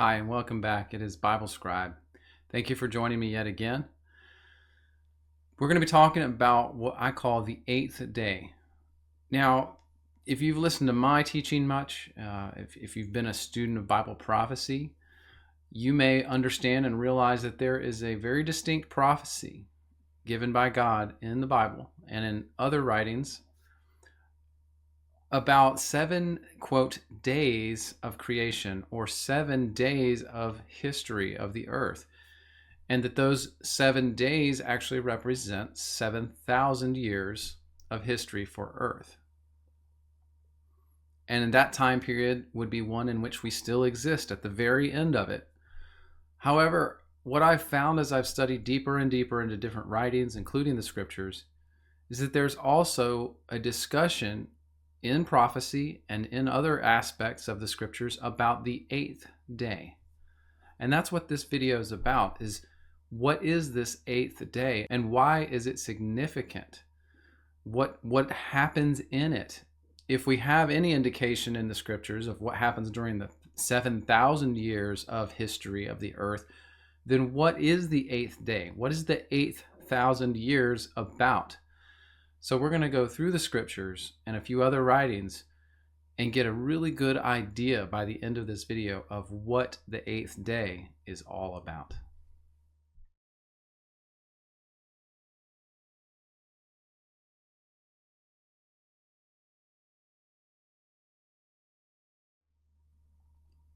Hi, and welcome back. It is Bible Scribe. Thank you for joining me yet again. We're going to be talking about what I call the eighth day. Now, if you've listened to my teaching much, if you've been a student of Bible prophecy, you may understand and realize that there is a very distinct prophecy given by God in the Bible and in other writings about 7, quote, days of creation or 7 days of history of the earth. And that those 7 days actually represent 7,000 years of history for earth. And in that time period would be one in which we still exist at the very end of it. However, what I've found as I've studied deeper and deeper into different writings, including the scriptures, is that there's also a discussion in prophecy and in other aspects of the scriptures about the 8th day. And that's what this video is about, is what is this 8th day and why is it significant? What happens in it? If we have any indication in the scriptures of what happens during the 7,000 years of history of the earth, then what is the 8th day? What is the 8,000 years about? So we're going to go through the scriptures and a few other writings and get a really good idea by the end of this video of what the 8th day is all about.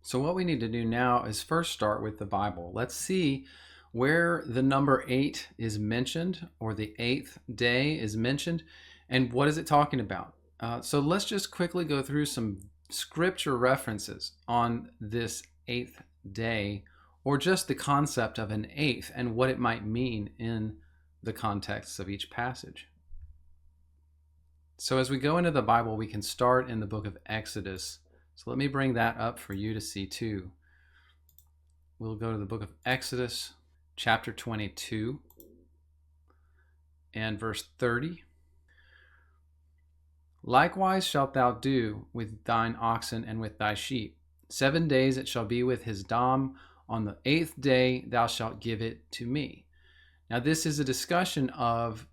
So what we need to do now is first start with the Bible. Let's see where the number 8 is mentioned, or the 8th day is mentioned, and what is it talking about. So let's just quickly go through some scripture references on this 8th day, or just the concept of an 8th and what it might mean in the context of each passage. So as we go into the Bible, we can start in the book of Exodus. So let me bring that up for you to see too. We'll go to the book of Exodus, chapter 22, and verse 30. Likewise shalt thou do with thine oxen and with thy sheep. 7 days it shall be with his dam. On the 8th day thou shalt give it to me. Now this is a discussion of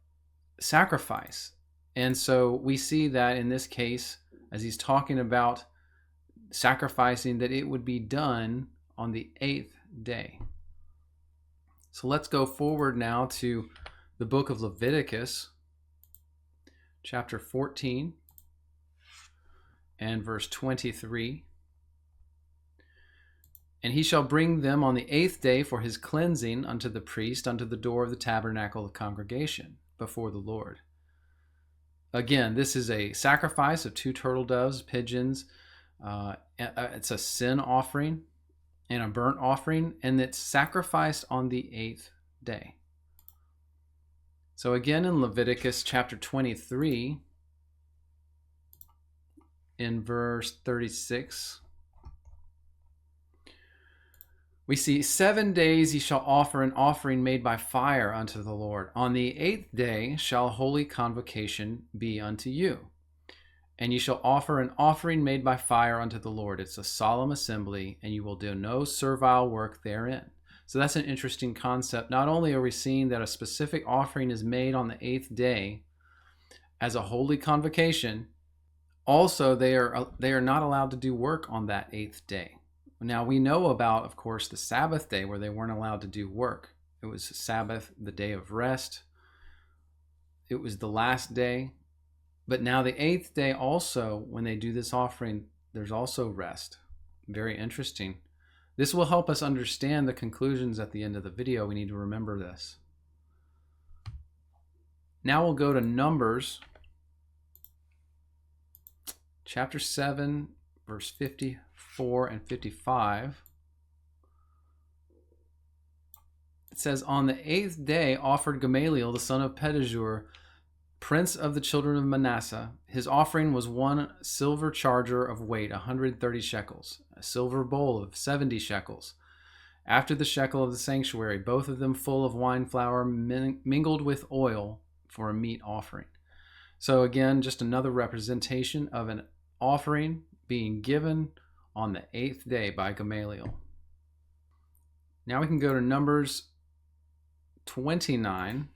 sacrifice. And so we see that in this case, as he's talking about sacrificing, that it would be done on the 8th day. So let's go forward now to the book of Leviticus, chapter 14 and verse 23. And he shall bring them on the 8th day for his cleansing unto the priest, unto the door of the tabernacle of congregation before the Lord. Again, this is a sacrifice of 2 turtle doves, pigeons. It's a sin offering and a burnt offering, and it's sacrificed on the 8th day. So again, in Leviticus chapter 23, in verse 36, we see 7 days ye shall offer an offering made by fire unto the Lord. On the 8th day shall holy convocation be unto you. And ye shall offer an offering made by fire unto the Lord. It's a solemn assembly, and you will do no servile work therein. So that's an interesting concept. Not only are we seeing that a specific offering is made on the 8th day as a holy convocation, also they are not allowed to do work on that 8th day. Now we know about, of course, the Sabbath day where they weren't allowed to do work. It was Sabbath, the day of rest. It was the last day. But now the 8th day also, when they do this offering, there's also rest. Very interesting. This will help us understand the conclusions at the end of the video. We need to remember this. Now we'll go to Numbers, chapter 7, verse 54 and 55. It says, On the 8th day offered Gamaliel, the son of Pedahzur, prince of the children of Manasseh, his offering was 1 silver charger of weight, 130 shekels, a silver bowl of 70 shekels, after the shekel of the sanctuary, both of them full of wine flour mingled with oil for a meat offering. So again, just another representation of an offering being given on the 8th day by Gamaliel. Now we can go to Numbers 29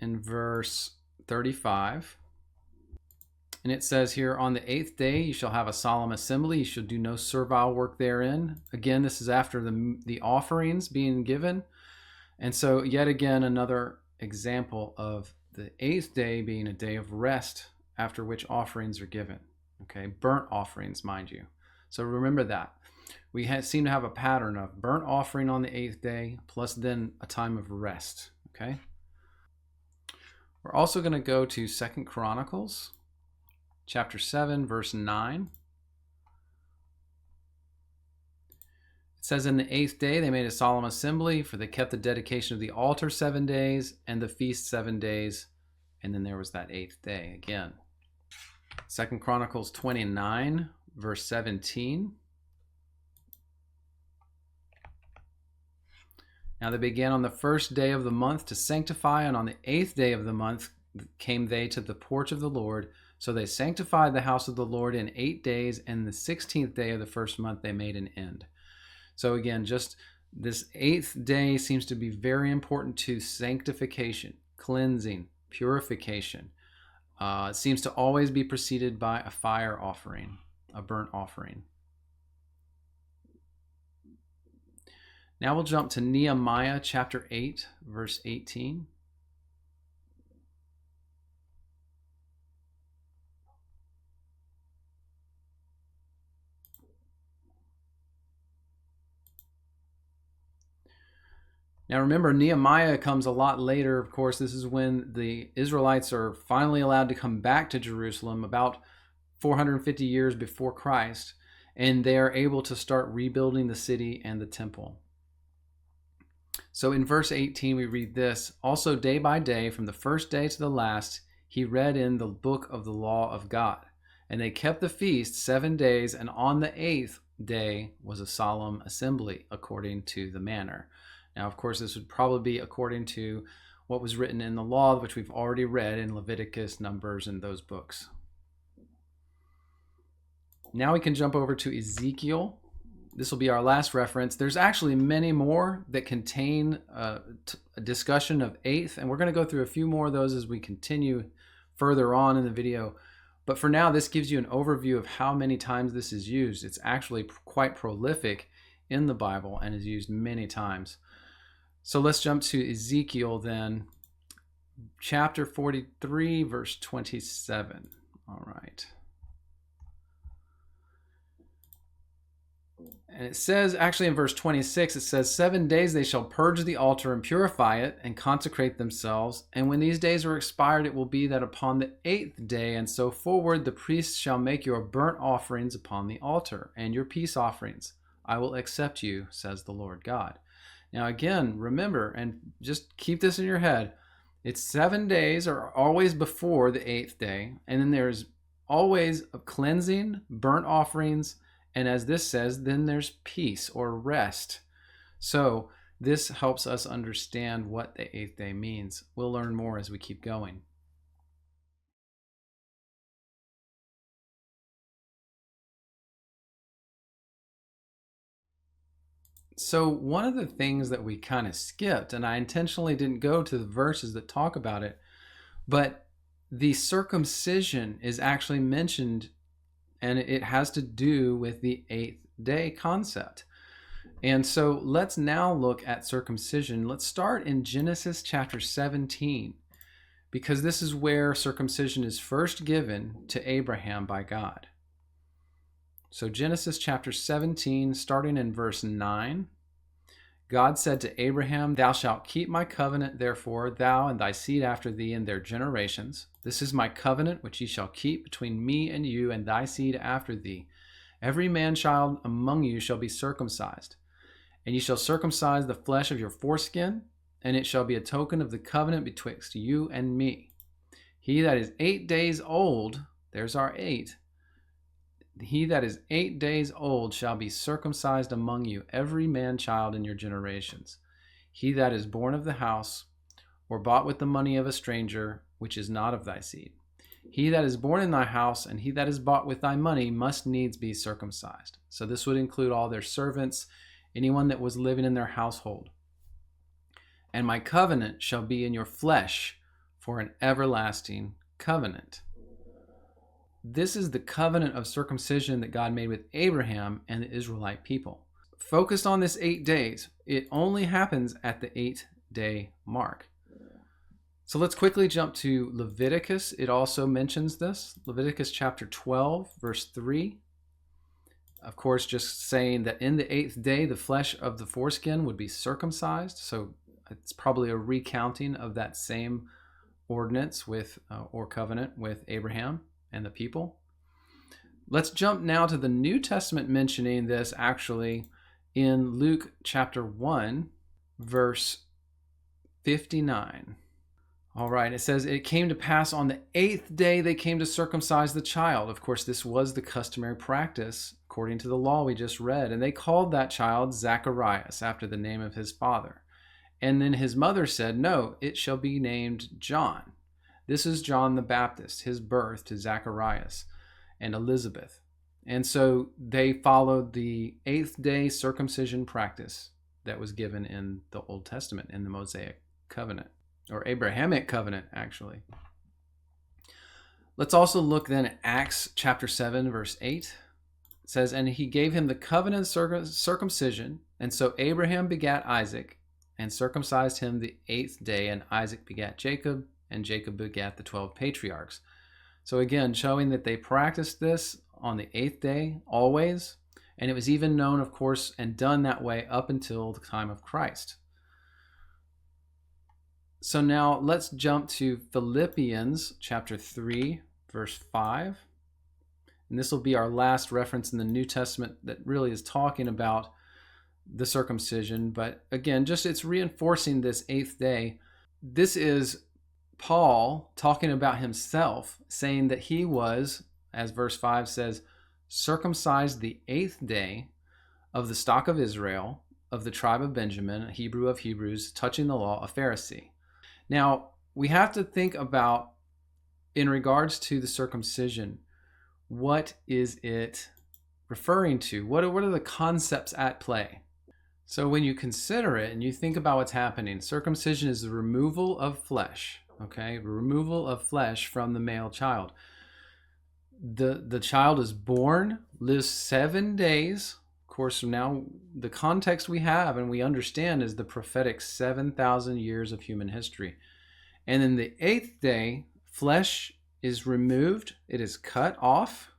in verse 35. And it says here, on the 8th day you shall have a solemn assembly. You shall do no servile work therein. Again, this is after the offerings being given. And so yet again, another example of the 8th day being a day of rest, after which offerings are given. Okay, burnt offerings, mind you. So remember that. We seem to have a pattern of burnt offering on the 8th day, plus then a time of rest. Okay. We're also going to go to 2 Chronicles, chapter 7, verse 9. It says, in the 8th day they made a solemn assembly, for they kept the dedication of the altar 7 days, and the feast 7 days. And then there was that 8th day again. 2 Chronicles 29, verse 17. Now they began on the 1st day of the month to sanctify, and on the 8th day of the month came they to the porch of the Lord. So they sanctified the house of the Lord in 8 days, and the 16th day of the first month they made an end. So again, just this 8th day seems to be very important to sanctification, cleansing, purification. It seems to always be preceded by a fire offering, a burnt offering. Now we'll jump to Nehemiah chapter 8, verse 18. Now remember, Nehemiah comes a lot later. Of course, this is when the Israelites are finally allowed to come back to Jerusalem, about 450 years before Christ, and they are able to start rebuilding the city and the temple. So in verse 18 we read this, also day by day, from the first day to the last, he read in the book of the law of God. And they kept the feast 7 days, and on the 8th day was a solemn assembly, according to the manner. Now, of course, this would probably be according to what was written in the law, which we've already read in Leviticus, Numbers, and those books. Now we can jump over to Ezekiel. This will be our last reference. There's actually many more that contain a discussion of 8th, and we're going to go through a few more of those as we continue further on in the video. But for now, this gives you an overview of how many times this is used. It's actually quite prolific in the Bible and is used many times. So let's jump to Ezekiel then, chapter 43, verse 27. All right. And it says, actually in verse 26, it says, 7 days they shall purge the altar and purify it and consecrate themselves. And when these days are expired, it will be that upon the 8th day and so forward, the priests shall make your burnt offerings upon the altar and your peace offerings. I will accept you, says the Lord God. Now again, remember, and just keep this in your head, it's 7 days are always before the 8th day, and then there's always a cleansing, burnt offerings, and as this says, then there's peace or rest. So this helps us understand what the 8th day means. We'll learn more as we keep going. So one of the things that we kind of skipped, and I intentionally didn't go to the verses that talk about it, but the circumcision is actually mentioned, and it has to do with the 8th day concept. And so let's now look at circumcision. Let's start in Genesis chapter 17, because this is where circumcision is first given to Abraham by God. So Genesis chapter 17, starting in verse 9, God said to Abraham, thou shalt keep my covenant, therefore, thou and thy seed after thee in their generations. This is my covenant which ye shall keep between me and you and thy seed after thee. Every man-child among you shall be circumcised, and ye shall circumcise the flesh of your foreskin, and it shall be a token of the covenant betwixt you and me. He that is 8 days old, there's our 8, he that is 8 days old shall be circumcised among you, every man-child in your generations. He that is born of the house, or bought with the money of a stranger, which is not of thy seed. He that is born in thy house and he that is bought with thy money must needs be circumcised. So this would include all their servants, anyone that was living in their household. And my covenant shall be in your flesh for an everlasting covenant. This is the covenant of circumcision that God made with Abraham and the Israelite people. Focused on this 8 days, it only happens at the 8-day mark. So let's quickly jump to Leviticus. It also mentions this. Leviticus chapter 12, verse 3. Of course, just saying that in the 8th day, the flesh of the foreskin would be circumcised. So it's probably a recounting of that same ordinance with or covenant with Abraham and the people. Let's jump now to the New Testament mentioning this actually in Luke chapter 1, verse 59. All right, it says, it came to pass on the 8th day they came to circumcise the child. Of course, this was the customary practice according to the law we just read. And they called that child Zacharias after the name of his father. And then his mother said, no, it shall be named John. This is John the Baptist, his birth to Zacharias and Elizabeth. And so they followed the 8th day circumcision practice that was given in the Old Testament, in the Mosaic covenant, or Abrahamic covenant, actually. Let's also look then at Acts chapter 7, verse 8. It says, and he gave him the covenant circumcision, and so Abraham begat Isaac, and circumcised him the 8th day, and Isaac begat Jacob, and Jacob begat the 12 patriarchs. So again, showing that they practiced this on the 8th day always, and it was even known, of course, and done that way up until the time of Christ. So now let's jump to Philippians chapter 3, verse 5. And this will be our last reference in the New Testament that really is talking about the circumcision. But again, just it's reinforcing this 8th day. This is Paul talking about himself, saying that he was, as verse 5 says, circumcised the 8th day of the stock of Israel, of the tribe of Benjamin, a Hebrew of Hebrews, touching the law, a Pharisee. Now, we have to think about, in regards to the circumcision, what is it referring to? What are the concepts at play? So when you consider it and you think about what's happening, circumcision is the removal of flesh, okay? Removal of flesh from the male child. The child is born, lives 7 days. Of course, now the context we have and we understand is the prophetic 7,000 years of human history. And in the 8th day, flesh is removed, it is cut off,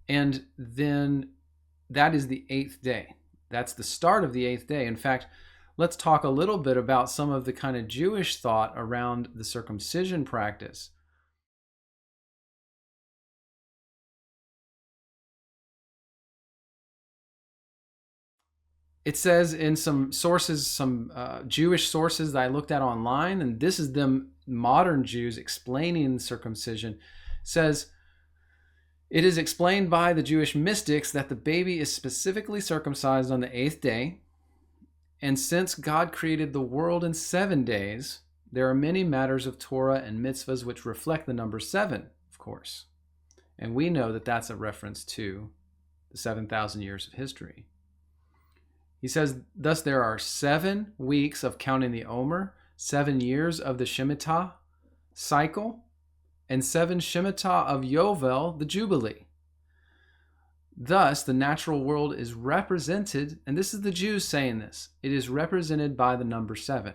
and then that is the 8th day. That's the start of the 8th day. In fact, let's talk a little bit about some of the kind of Jewish thought around the circumcision practice. It says in some sources, some Jewish sources that I looked at online, and this is them modern Jews explaining circumcision, says, it is explained by the Jewish mystics that the baby is specifically circumcised on the 8th day. And since God created the world in 7 days, there are many matters of Torah and mitzvahs which reflect the number 7, of course. And we know that that's a reference to the 7,000 years of history. He says, thus there are 7 weeks of counting the Omer, 7 years of the Shemitah cycle, and 7 Shemitah of Yovel, the Jubilee. Thus, the natural world is represented, and this is the Jews saying this, it is represented by the number 7.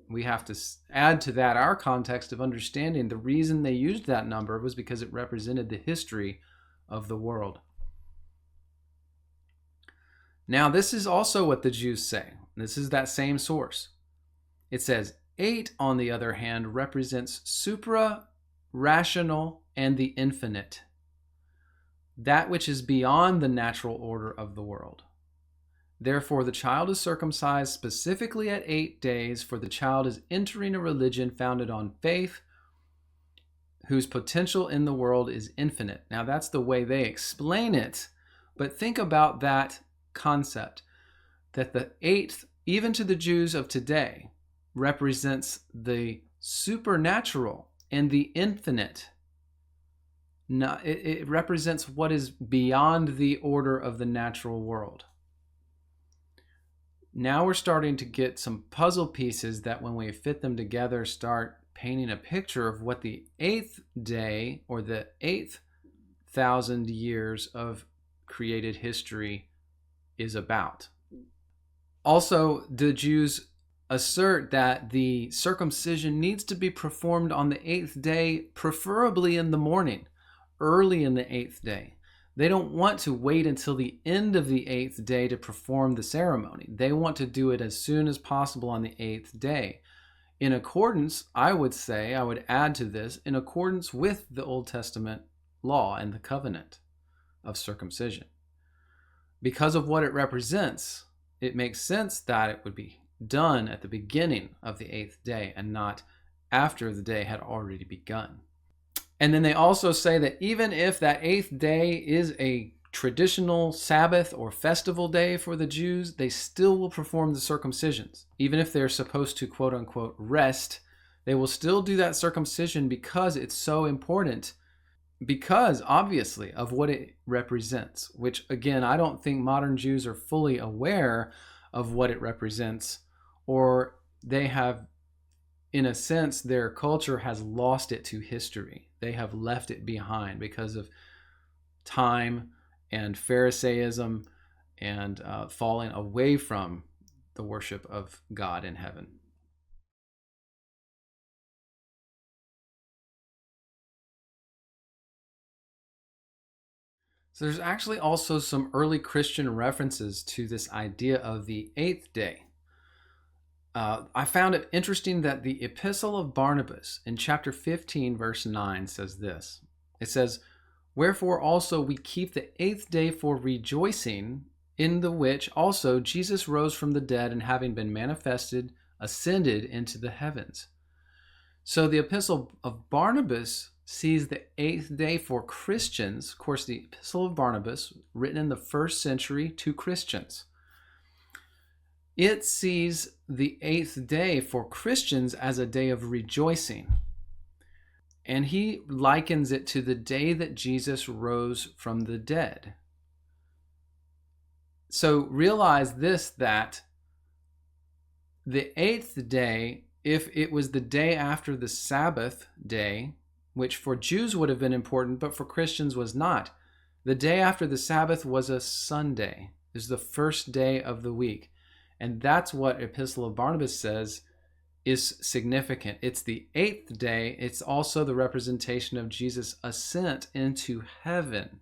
We have to add to that our context of understanding the reason they used that number was because it represented the history of the world. Now, this is also what the Jews say. This is that same source. It says, 8, on the other hand, represents supra-rational and the infinite, that which is beyond the natural order of the world. Therefore, the child is circumcised specifically at 8 days, for the child is entering a religion founded on faith, whose potential in the world is infinite. Now, that's the way they explain it, but think about that concept, that the 8th, even to the Jews of today, represents the supernatural and the infinite. It represents what is beyond the order of the natural world. Now we're starting to get some puzzle pieces that when we fit them together start painting a picture of what the eighth day or the 8,000 years of created history is about. Also, the Jews assert that the circumcision needs to be performed on the eighth day, preferably in the morning, early in the eighth day. They don't want to wait until the end of the eighth day to perform the ceremony. They want to do it as soon as possible on the eighth day. In accordance, I would add to this, in accordance with the Old Testament law and the covenant of circumcision. Because of what it represents, it makes sense that it would be done at the beginning of the eighth day and not after the day had already begun. And then they also say that even if that eighth day is a traditional Sabbath or festival day for the Jews, they still will perform the circumcisions. Even if they're supposed to, quote unquote, rest, they will still do that circumcision because it's so important, because obviously of what it represents, which again, I don't think modern Jews are fully aware of what it represents, or they have, in a sense, their culture has lost it to history. They have left it behind because of time and Pharisaism and falling away from the worship of God in heaven. So there's actually also some early Christian references to this idea of the eighth day. I found it interesting that the Epistle of Barnabas in chapter 15, verse 9 says this. It says, "Wherefore also we keep the eighth day for rejoicing, in the which also Jesus rose from the dead, and having been manifested, ascended into the heavens." So the Epistle of Barnabas sees the eighth day for Christians. Of course, the Epistle of Barnabas, written in the first century to Christians, it sees the eighth day for Christians as a day of rejoicing. And he likens it to the day that Jesus rose from the dead. So realize this, that the eighth day, if it was the day after the Sabbath day, which for Jews would have been important, but for Christians was not, the day after the Sabbath was a Sunday. It was the first day of the week. And that's what Epistle of Barnabas says is significant. It's the eighth day. It's also the representation of Jesus' ascent into heaven.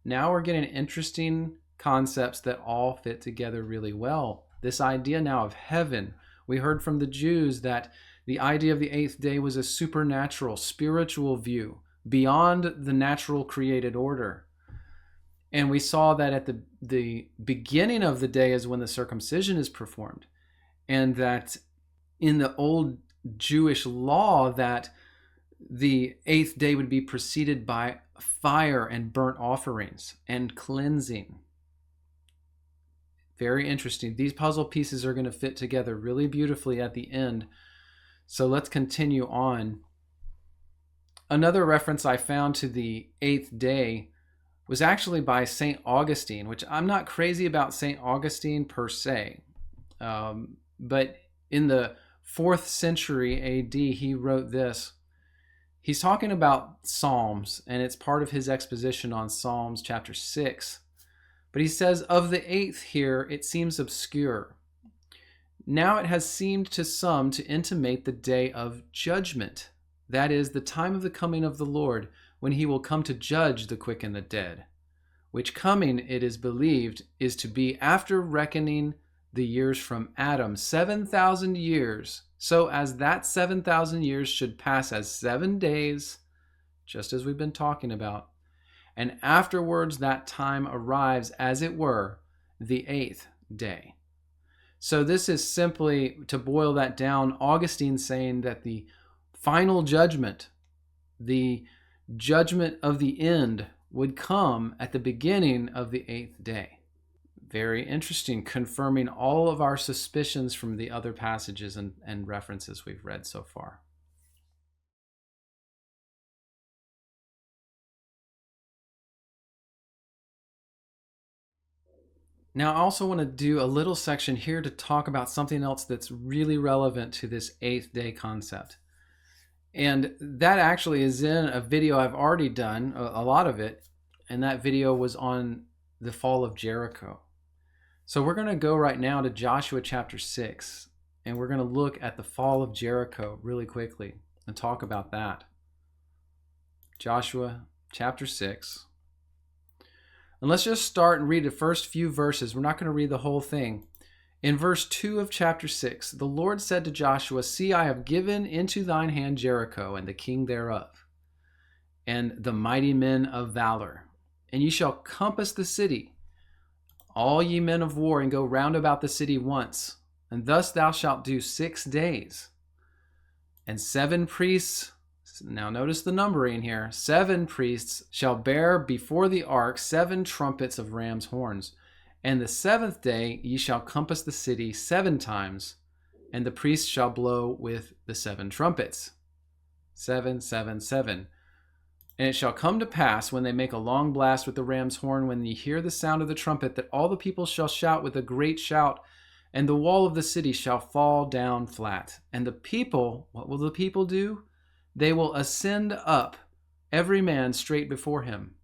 Now we're getting interesting concepts that all fit together really well. This idea now of heaven. We heard from the Jews that the idea of the eighth day was a supernatural, spiritual view beyond the natural created order. And we saw that at the beginning of the day is when the circumcision is performed. And that in the old Jewish law, that the eighth day would be preceded by fire and burnt offerings and cleansing. Very interesting. These puzzle pieces are going to fit together really beautifully at the end. So let's continue on. Another reference I found to the eighth day was actually by St. Augustine, which I'm not crazy about St. Augustine per se. But in the 4th century AD, he wrote this. He's talking about Psalms, and it's part of his exposition on Psalms chapter 6. But he says, "Of the eighth here, it seems obscure. Now it has seemed to some to intimate the day of judgment, that is, the time of the coming of the Lord, when he will come to judge the quick and the dead, which coming, it is believed, is to be after reckoning the years from Adam, 7,000 years, so as that 7,000 years should pass as 7 days, just as we've been talking about, and afterwards that time arrives, as it were, the eighth day." So this is simply, to boil that down, Augustine saying that the final judgment, the judgment of the end, would come at the beginning of the eighth day. Very interesting, confirming all of our suspicions from the other passages and references we've read so far. Now, I also want to do a little section here to talk about something else that's really relevant to this 8th day concept. And that actually is in a video I've already done, a lot of it, and that video was on the fall of Jericho. So we're going to go right now to Joshua chapter 6, and we're going to look at the fall of Jericho really quickly and talk about that. Joshua chapter 6. And let's just start and read the first few verses. We're not going to read the whole thing. In verse 2 of chapter 6, the Lord said to Joshua, "See, I have given into thine hand Jericho and the king thereof, and the mighty men of valor. And ye shall compass the city, all ye men of war, and go round about the city once. And thus thou shalt do 6 days. And 7 priests," now notice the numbering here, 7 priests shall bear before the ark 7 trumpets of ram's horns. And the 7th day ye shall compass the city 7 times, and the priests shall blow with the 7 trumpets. 7, 7, 7. And it shall come to pass, when they make a long blast with the ram's horn, when ye hear the sound of the trumpet, that all the people shall shout with a great shout, and the wall of the city shall fall down flat. And the people, what will the people do? They will ascend up, every man straight before him.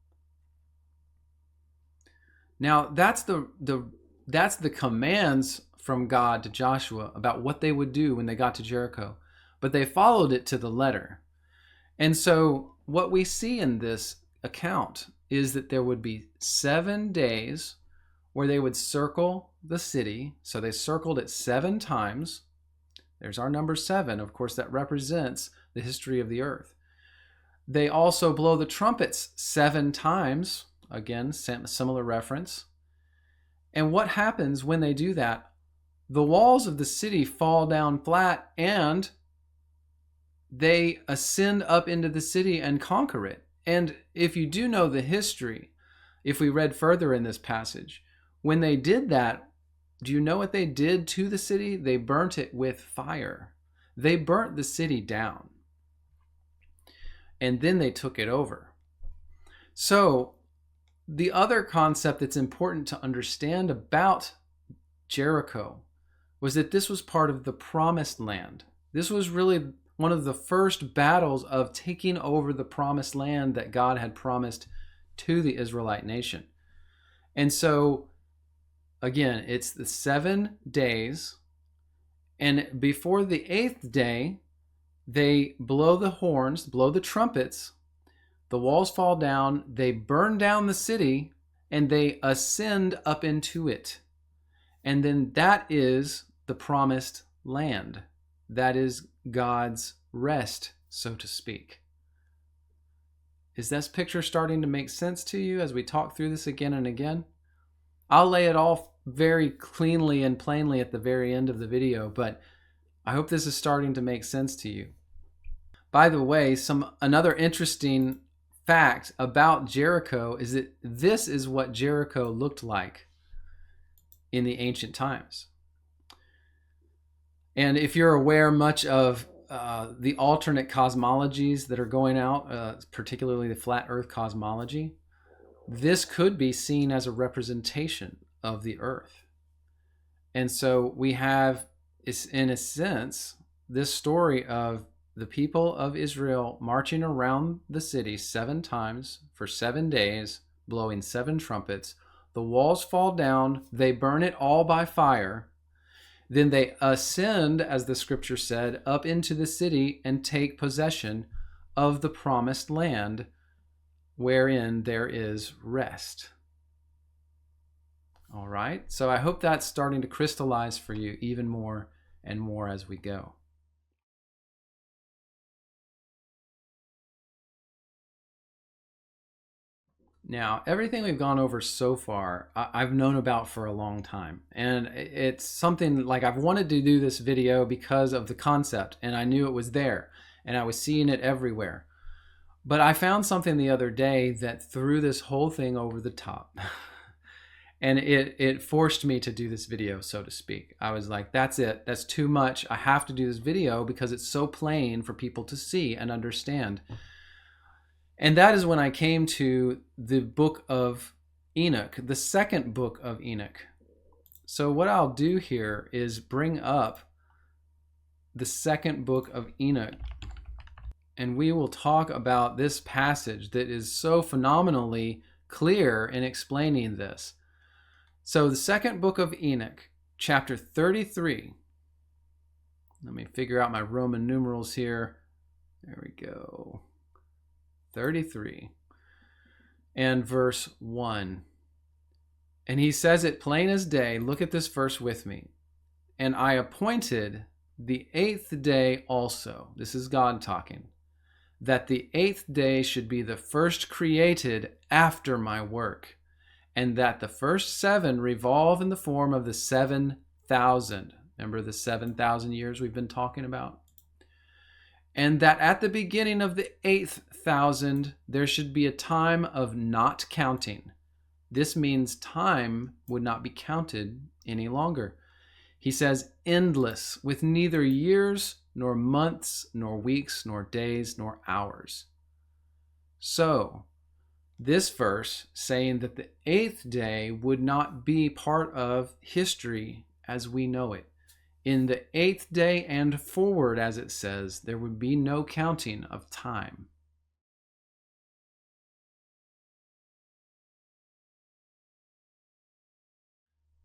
Now, that's the commands from God to Joshua about what they would do when they got to Jericho. But they followed it to the letter. And so what we see in this account is that there would be 7 days where they would circle the city. So they circled it 7 times. There's our number 7. Of course, that represents the history of the earth. They also blow the trumpets 7 times. Again, similar reference. And what happens when they do that? The walls of the city fall down flat, and they ascend up into the city and conquer it. And if you do know the history, if we read further in this passage, when they did that, do you know what they did to the city? They burnt it with fire. They burnt the city down. And then they took it over. So the other concept that's important to understand about Jericho was that this was part of the promised land. This was really one of the first battles of taking over the promised land that God had promised to the Israelite nation. And so, again, it's the 7 days, and before the 8th day, they blow the horns, blow the trumpets, the walls fall down, they burn down the city, and they ascend up into it. And then that is the promised land. That is God's rest, so to speak. Is this picture starting to make sense to you as we talk through this again and again? I'll lay it all very cleanly and plainly at the very end of the video, but I hope this is starting to make sense to you. By the way, another interesting fact about Jericho is that this is what Jericho looked like in the ancient times. And if you're aware much of the alternate cosmologies that are going out, particularly the flat earth cosmology, this could be seen as a representation of the earth. And so we have, in a sense, this story of the people of Israel marching around the city 7 times for 7 days, blowing 7 trumpets. The walls fall down, they burn it all by fire. Then they ascend, as the scripture said, up into the city and take possession of the promised land wherein there is rest. All right, so I hope that's starting to crystallize for you even more and more as we go. Now, everything we've gone over so far, I've known about for a long time. And it's something like I've wanted to do this video because of the concept, and I knew it was there, and I was seeing it everywhere. But I found something the other day that threw this whole thing over the top. And it forced me to do this video, so to speak. I was like, that's it. That's too much. I have to do this video because it's so plain for people to see and understand. And that is when I came to the book of Enoch, the second book of Enoch. So what I'll do here is bring up the second book of Enoch, and we will talk about this passage that is so phenomenally clear in explaining this. So the second book of Enoch, chapter 33. Let me figure out my Roman numerals here. There we go. 33 and verse 1. And he says it plain as day. Look at this verse with me. And I appointed the 8th day also. This is God talking. That the 8th day should be the first created after my work. And that the first 7 revolve in the form of the 7,000. Remember the 7,000 years we've been talking about? And that at the beginning of the 8th thousand, there should be a time of not counting. This means time would not be counted any longer. He says, endless, with neither years, nor months, nor weeks, nor days, nor hours. So, this verse saying that the 8th day would not be part of history as we know it. In the 8th day and forward, as it says, there would be no counting of time.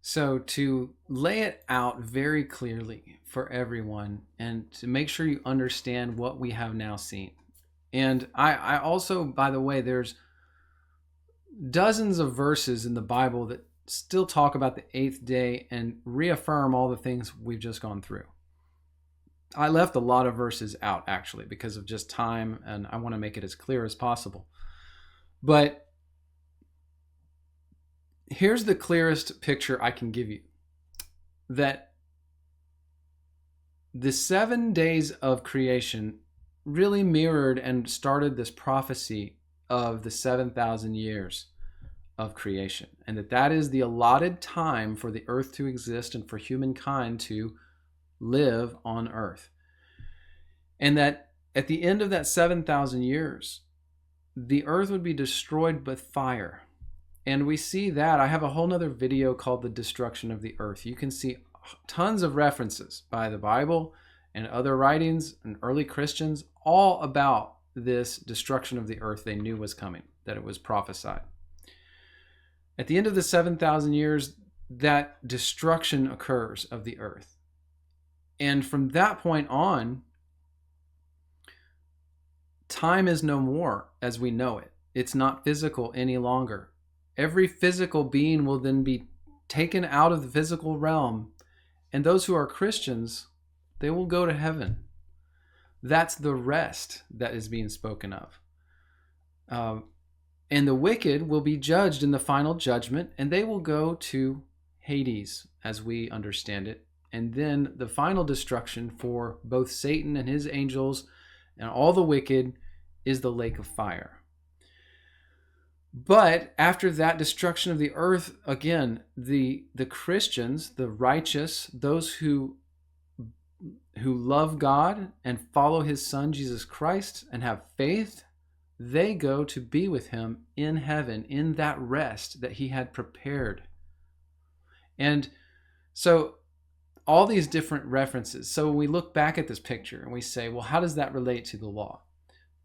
So to lay it out very clearly for everyone and to make sure you understand what we have now seen. And I also, by the way, there's dozens of verses in the Bible that still talk about the 8th day and reaffirm all the things we've just gone through. I left a lot of verses out actually because of just time, and I want to make it as clear as possible. But here's the clearest picture I can give you. That the 7 days of creation really mirrored and started this prophecy of the 7,000 years of creation, and that is the allotted time for the earth to exist and for humankind to live on earth. And that at the end of that 7,000 years, the earth would be destroyed with fire. And we see that. I have a whole nother video called The Destruction of the Earth. You can see tons of references by the Bible and other writings and early Christians all about this destruction of the earth they knew was coming, that it was prophesied. At the end of the 7,000 years, that destruction occurs of the earth. And from that point on, time is no more as we know it. It's not physical any longer. Every physical being will then be taken out of the physical realm, and those who are Christians, they will go to heaven. That's the rest that is being spoken of. And the wicked will be judged in the final judgment, and they will go to Hades, as we understand it. And then the final destruction for both Satan and his angels and all the wicked is the lake of fire. But after that destruction of the earth, again, the Christians, the righteous, those who love God and follow his Son, Jesus Christ, and have faith, they go to be with him in heaven, in that rest that he had prepared. And so all these different references. So when we look back at this picture and we say, well, how does that relate to the law?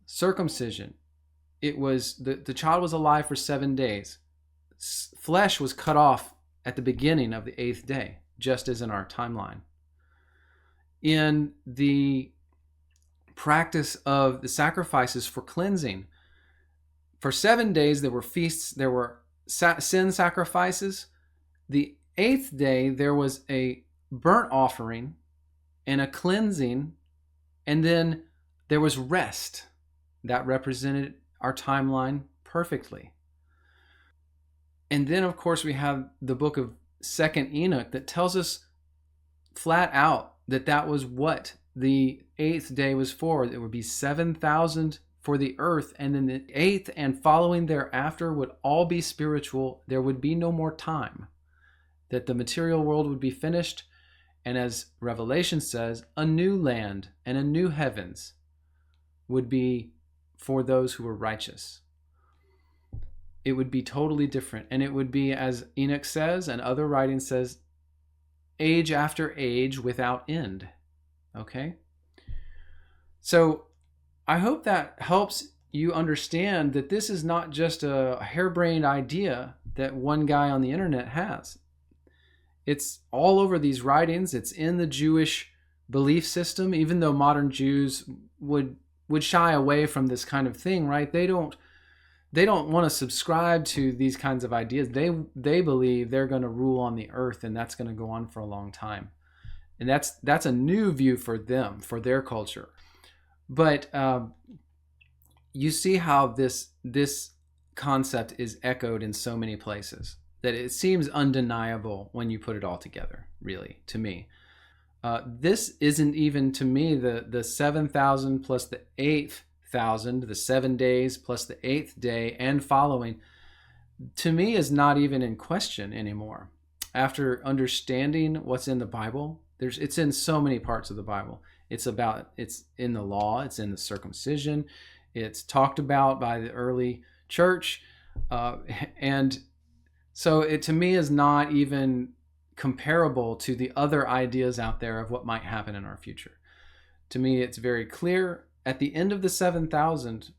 Circumcision. It was the child was alive for 7 days. Flesh was cut off at the beginning of the 8th day, just as in our timeline. In the practice of the sacrifices for cleansing, for 7 days there were feasts, there were sin sacrifices. The 8th day there was a burnt offering and a cleansing, and then there was rest. That represented our timeline perfectly. And then, of course, we have the book of 2nd Enoch that tells us flat out that that was what the 8th day was for. It would be 7,000 for the earth, and then the 8th and following thereafter would all be spiritual. There would be no more time, that the material world would be finished, and as Revelation says, a new land and a new heavens would be for those who were righteous. It would be totally different, and it would be, as Enoch says and other writing says, age after age without end. Okay? So I hope that helps you understand that this is not just a harebrained idea that one guy on the internet has. It's all over these writings. It's in the Jewish belief system, even though modern Jews would shy away from this kind of thing, right? They don't want to subscribe to these kinds of ideas. They believe they're going to rule on the earth, and that's going to go on for a long time. And that's a new view for them, for their culture. But you see how this concept is echoed in so many places that it seems undeniable when you put it all together, really, to me. This isn't even, to me, the 7,000 plus the 8,000, the 7 days plus the 8th day and following, to me is not even in question anymore. After understanding what's in the Bible, it's in so many parts of the Bible. It's in the law, it's in the circumcision, it's talked about by the early church, and so it to me is not even comparable to the other ideas out there of what might happen in our future. To me, it's very clear. At the end of the 7,000,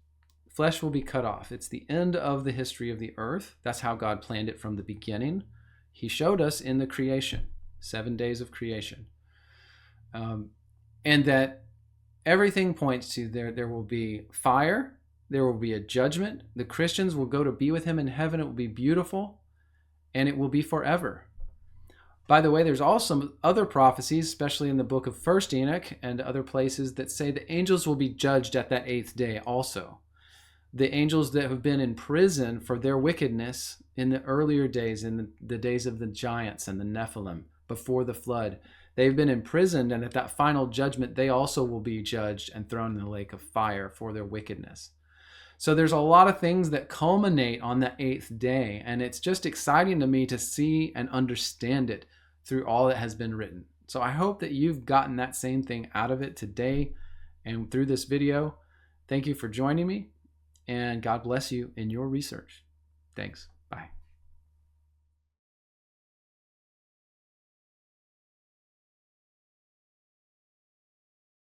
flesh will be cut off. It's the end of the history of the earth. That's how God planned it from the beginning. He showed us in the creation, 7 days of creation. And that everything points to there will be fire, there will be a judgment. The Christians will go to be with him in heaven. It will be beautiful, and it will be forever. By the way, there's also other prophecies, especially in the book of 1 Enoch and other places, that say the angels will be judged at that 8th day also. The angels that have been in prison for their wickedness in the earlier days, in the days of the giants and the Nephilim, before the flood, they've been imprisoned, and at that final judgment, they also will be judged and thrown in the lake of fire for their wickedness. So there's a lot of things that culminate on that 8th day, and it's just exciting to me to see and understand it through all that has been written. So I hope that you've gotten that same thing out of it today and through this video. Thank you for joining me, and God bless you in your research. Thanks. Bye.